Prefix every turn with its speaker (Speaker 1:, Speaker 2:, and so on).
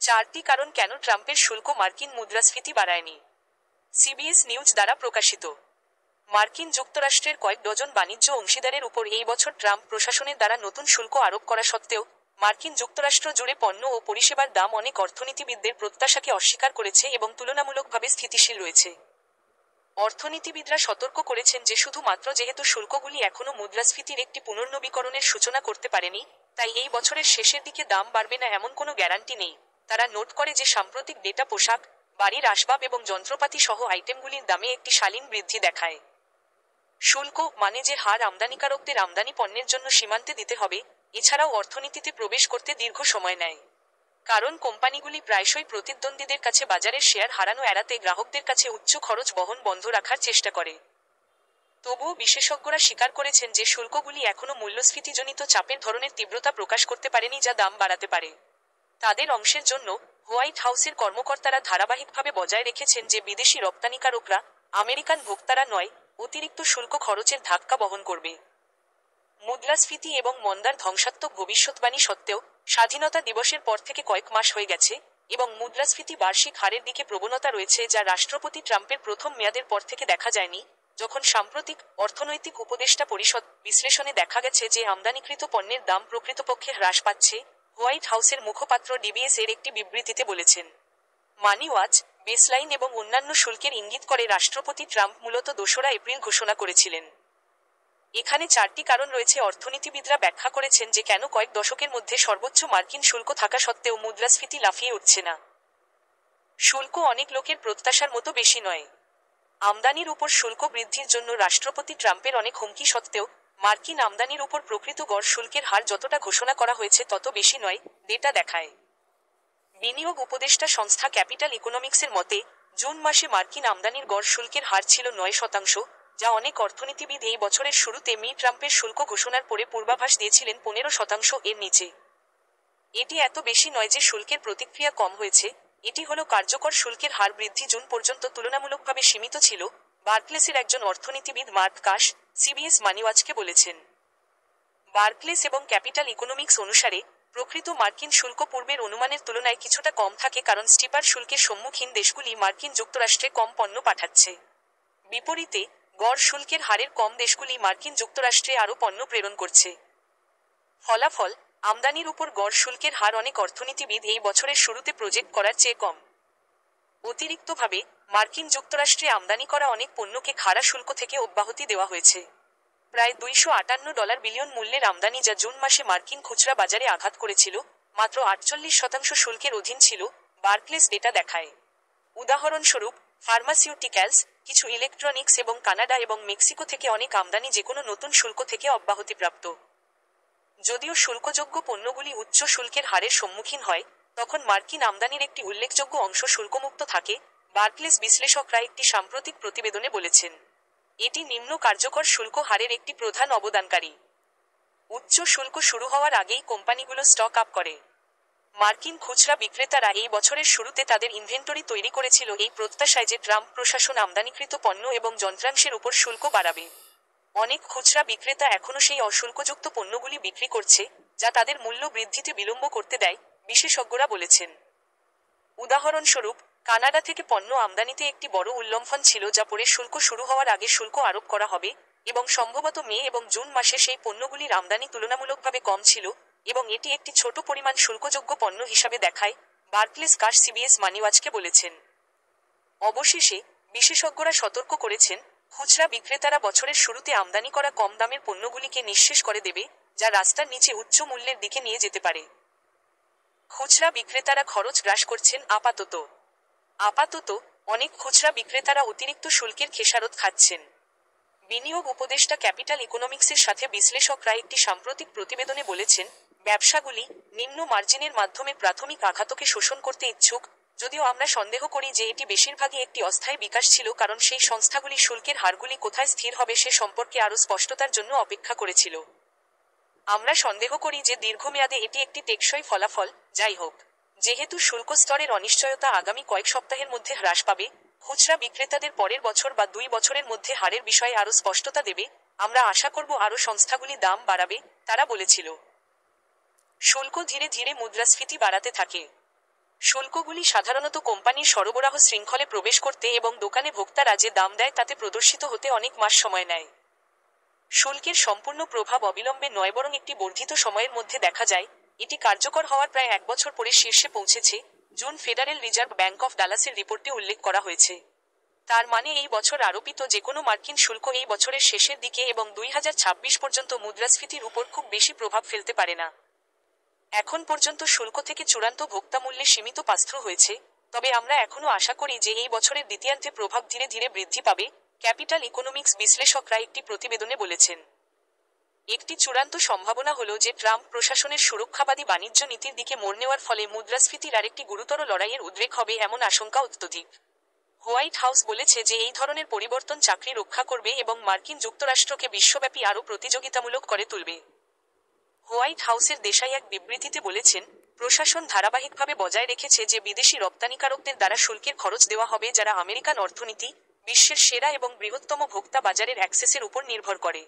Speaker 1: চারটি কারণ কেন ট্রাম্পের শুল্ক মার্কিন মুদ্রাস্ফীতি বাড়ায়নি। সিবিএস নিউজ দ্বারা প্রকাশিত। মার্কিন যুক্তরাষ্ট্রের কয়েক ডজন বাণিজ্য অংশীদারের উপর এই বছর ট্রাম্প প্রশাসনের দ্বারা নতুন শুল্ক আরোপ করা সত্ত্বেও মার্কিন যুক্তরাষ্ট্র জুড়ে পণ্য ও পরিষেবার দাম অনেক অর্থনীতিবিদদের প্রত্যাশাকে অস্বীকার করেছে এবং তুলনামূলকভাবে স্থিতিশীল রয়েছে। অর্থনীতিবিদরা সতর্ক করেছেন যে শুধুমাত্র যেহেতু শুল্কগুলি এখনও মুদ্রাস্ফীতির একটি পুনর্নবীকরণের সূচনা করতে পারেনি, তাই এই বছরের শেষের দিকে দাম বাড়বে না এমন কোনো গ্যারান্টি নেই। তারা নোট করে যে সাম্প্রতিক ডেটা পোশাক, বাড়ির আসবাব এবং যন্ত্রপাতি সহ আইটেমগুলির দামে একটি শালীন বৃদ্ধি দেখায়। শুল্ক মানে যে হার আমদানিকারকদের আমদানি পণ্যের জন্য সীমান্তে দিতে হবে, এছাড়াও অর্থনীতিতে প্রবেশ করতে দীর্ঘ সময় নেয়। কারণ কোম্পানিগুলি প্রায়শই প্রতিদ্বন্দ্বীদের কাছে বাজারের শেয়ার হারানো এড়াতে গ্রাহকদের কাছে উচ্চ খরচ বহন বন্ধ রাখার চেষ্টা করে। তবুও বিশেষজ্ঞরা স্বীকার করেছেন যে শুল্কগুলি এখনও মূল্যস্ফীতিজনিত চাপের ধরনের তীব্রতা প্রকাশ করতে পারেনি যা দাম বাড়াতে পারে। তাদের অংশের জন্য হোয়াইট হাউসের কর্মকর্তারা ধারাবাহিকভাবে বজায় রেখেছেন যে বিদেশি রপ্তানিকারকরা, আমেরিকান ভোক্তারা নয়, অতিরিক্ত শুল্ক খরচের ধাক্কা বহন করবে। মুদ্রাস্ফীতি এবং মন্দার ধ্বংসাত্মক ভবিষ্যৎবাণী সত্ত্বেও স্বাধীনতা দিবসের পর থেকে কয়েক মাস হয়ে গেছে এবং মুদ্রাস্ফীতি বার্ষিক হারের দিকে প্রবণতা রয়েছে যা রাষ্ট্রপতি ট্রাম্পের প্রথম মেয়াদের পর থেকে দেখা যায়নি। যখন সাম্প্রতিক অর্থনৈতিক উপদেষ্টা পরিষদ বিশ্লেষণে দেখা গেছে যে আমদানিকৃত পণ্যের দাম প্রকৃতপক্ষে হ্রাস পাচ্ছে, হোয়াইট হাউসের মুখপাত্র ডিবিএস এর একটি বিবৃতিতে বলেছেন, মানি ওয়াচ, বেসলাইন এবং অন্যান্য শুল্কের ইঙ্গিত করে রাষ্ট্রপতি ট্রাম্প মূলত 2রা এপ্রিল ঘোষণা করেছিলেন। এখানে চারটি কারণ রয়েছে। অর্থনীতিবিদরা ব্যাখ্যা করেছেন যে কেন কয়েক দশকের মধ্যে সর্বোচ্চ মার্কিন শুল্ক থাকা সত্ত্বেও মুদ্রাস্ফীতি লাফিয়ে উঠছে না। শুল্ক অনেক লোকের প্রত্যাশার মতো বেশি নয়। আমদানির উপর শুল্ক বৃদ্ধির জন্য রাষ্ট্রপতি ট্রাম্পের অনেক হুমকি সত্ত্বেও মার্কিন আমদানির উপর প্রকৃত গড় শুল্কের হার যতটা ঘোষণা করা হয়েছে তত বেশি নয়, ডেটা দেখায়। বিনিয়োগ উপদেষ্টা সংস্থা ক্যাপিটাল ইকোনমিক্সের মতে জুন মাসে মার্কিন আমদানির গড় শুল্কের হার ছিল 9%, যা অনেক অর্থনীতিবিদ এই বছরের শুরুতে ট্রাম্পের শুল্ক ঘোষণার পরে পূর্বাভাস দিয়েছিলেন 15% এর নিচে। এটি এত বেশি নয় যে শুল্কের প্রতিক্রিয়া কম হয়েছে, এটি হলো কার্যকর শুল্কের হার বৃদ্ধি জুন পর্যন্ত তুলনামূলকভাবে সীমিত ছিল, বার্কলেসের একজন অর্থনীতিবিদ মার্ক কাশ সিবিএস মানিওয়াচকে বলেছেন। বার্কলেস এবং ক্যাপিটাল ইকোনমিক্স অনুসারে প্রকৃত মার্কিন শুল্ক পূর্বের অনুমানের তুলনায় কিছুটা কম থাকে কারণ স্টিপার শুল্কের সম্মুখীন দেশগুলি মার্কিন যুক্তরাষ্ট্রে কম পণ্য পাঠাচ্ছে। বিপরীতে গড় শুল্কের হারের কম দেশগুলি মার্কিন যুক্তরাষ্ট্রে আরও পণ্য প্রেরণ করছে। ফলাফল, আমদানির উপর গড় শুল্কের হার অনেক অর্থনীতিবিদ এই বছরের শুরুতে প্রজেক্ট করার চেয়ে কম। অতিরিক্তভাবে মার্কিন যুক্তরাষ্ট্রে আমদানি করা অনেক পণ্যকে খাড়া শুল্ক থেকে অব্যাহতি দেওয়া হয়েছে। প্রায় $258 বিলিয়ন মূল্যের আমদানি যা জুন মাসে মার্কিন খুচরা বাজারে আঘাত করেছিল, মাত্র 48% শুল্কের অধীন ছিল, বার্কলেস ডেটা দেখায়। উদাহরণস্বরূপ, ফার্মাসিউটিক্যালস, কিছু ইলেকট্রনিক্স এবং কানাডা এবং মেক্সিকো থেকে অনেক আমদানি যেকোনো নতুন শুল্ক থেকে অব্যাহতিপ্রাপ্ত। যদিও শুল্কযোগ্য পণ্যগুলি উচ্চ শুল্কের হারের সম্মুখীন হয়, তখন মার্কিন আমদানির একটি উল্লেখযোগ্য অংশ শুল্কমুক্ত থাকে, বার্কলেস বিশ্লেষকরা একটি সাম্প্রতিক প্রতিবেদনে বলেছেন। এটি নিম্ন কার্যকর শুল্ক হারের একটি প্রধান অবদানকারী। উচ্চ শুল্ক শুরু হওয়ার আগেই কোম্পানিগুলো স্টক আপ করে। মার্কিন খুচরা বিক্রেতারা এই বছরের শুরুতে তাদের ইনভেন্টরি তৈরি করেছিল এই প্রত্যাশায় যে ট্রাম্প প্রশাসন আমদানিকৃত পণ্য এবং যন্ত্রাংশের উপর শুল্ক বাড়াবে। অনেক খুচরা বিক্রেতা এখনও সেই অশুল্কযুক্ত পণ্যগুলি বিক্রি করছে, যা তাদের মূল্য বৃদ্ধিতে বিলম্ব করতে দেয়, বিশেষজ্ঞরা বলেছেন। উদাহরণস্বরূপ, কানাডা থেকে পণ্য আমদানিতে একটি বড় উল্লঙ্ঘন ছিল যা পরে শুল্ক শুরু হওয়ার আগে শুল্ক আরোপ করা হবে, এবং সম্ভবত মে এবং জুন মাসে সেই পণ্যগুলির আমদানি তুলনামূলকভাবে কম ছিল, এবং এটি একটি ছোট পরিমাণ শুল্কযোগ্য পণ্য হিসাবে দেখায়, বার্কলেস কাশ সিবিএস মানিওয়াচকে বলেছেন। অবশেষে বিশেষজ্ঞরা সতর্ক করেছেন, খুচরা বিক্রেতারা বছরের শুরুতে আমদানি করা কম দামের পণ্যগুলিকে নিঃশেষ করে দেবে, যা রাস্তার নিচে উচ্চ মূল্যের দিকে নিয়ে যেতে পারে। খুচরা বিক্রেতারা খরচ হ্রাস করছেন আপাতত অনেক খুচরা বিক্রেতারা অতিরিক্ত শুল্কের খেসারত খাচ্ছেন। বিনিয়োগ উপদেষ্টা ক্যাপিটাল ইকোনমিক্সের সাথে বিশ্লেষকরা একটি সাম্প্রতিক প্রতিবেদনে বলেছেন, ব্যবসাগুলি নিম্ন মার্জিনের মাধ্যমে প্রাথমিক আঘাতকে শোষণ করতে ইচ্ছুক, যদিও আমরা সন্দেহ করি যে এটি বেশিরভাগই একটি অস্থায়ী বিকাশ ছিল কারণ সেই সংস্থাগুলি শুল্কের হারগুলি কোথায় স্থির হবে সে সম্পর্কে আরও স্পষ্টতার জন্য অপেক্ষা করেছিল। আমরা সন্দেহ করি যে দীর্ঘমেয়াদে এটি একটি টেকসই ফলাফল। যাই হোক, যেহেতু শুল্ক স্তরের অনিশ্চয়তা আগামী কয়েক সপ্তাহের মধ্যে হ্রাস পাবে, খুচরা বিক্রেতাদের পরের বছর বা 2 বছরের মধ্যে হারের বিষয়ে আরও স্পষ্টতা দেবে, আমরা আশা করব আরও সংস্থাগুলি দাম বাড়াবে, তারা বলেছিল। শুল্ক ধীরে ধীরে মুদ্রাস্ফীতি বাড়াতে থাকে। শুল্কগুলি সাধারণত কোম্পানির সরবরাহ শৃঙ্খলে প্রবেশ করতে এবং দোকানে ভোক্তারা যে দাম দেয় তাতে প্রদর্শিত হতে অনেক মাস সময় নেয়। শুল্কের সম্পূর্ণ প্রভাব অবিলম্বে নয় বরং একটি বর্ধিত সময়ের মধ্যে দেখা যায়। এটি কার্যকর হওয়ার প্রায় এক বছর পরে শীর্ষে পৌঁছেছে, June federal reserve bank of ডালাসের রিপোর্টে উল্লেখ করা হয়েছে। তার মানে এই বছর আরোপিত যে কোনো মার্কিন শুল্ক এই বছরের শেষের দিকে এবং 2026 পর্যন্ত মুদ্রাস্ফীতির উপর খুব বেশি প্রভাব ফেলতে পারে না। এখন পর্যন্ত শুল্ক থেকে চূড়ান্ত ভোক্তামূল্যে সীমিত পাস-থ্রু হয়েছে, তবে আমরা এখনও আশা করি যে এই বছরের দ্বিতীয়ার্ধে প্রভাব ধীরে ধীরে বৃদ্ধি পাবে, ক্যাপিটাল ইকোনমিক্স বিশ্লেষকরা একটি প্রতিবেদনে বলেছেন। একটি চূড়ান্ত সম্ভাবনা হল যে ট্রাম্প প্রশাসনের সুরক্ষাবাদী বাণিজ্য নীতির দিকে মোড় নেওয়ার ফলে মুদ্রাস্ফীতির আরেকটি গুরুতর লড়াইয়ের উদ্রেক হবে এমন আশঙ্কা অত্যধিক। হোয়াইট হাউস বলেছে যে এই ধরনের পরিবর্তন চাকরি রক্ষা করবে এবং মার্কিন যুক্তরাষ্ট্রকে বিশ্বব্যাপী আরও প্রতিযোগিতামূলক করে তুলবে। হোয়াইট হাউসের দেশাই এক বিবৃতিতে বলেছেন, প্রশাসন ধারাবাহিকভাবে বজায় রেখেছে যে বিদেশি রপ্তানিকারকদের দ্বারা শুল্কের খরচ দেওয়া হবে যারা আমেরিকান অর্থনীতি, বিশ্বের সেরা এবং বৃহত্তম ভোক্তা বাজারের অ্যাক্সেসের উপর নির্ভর করে।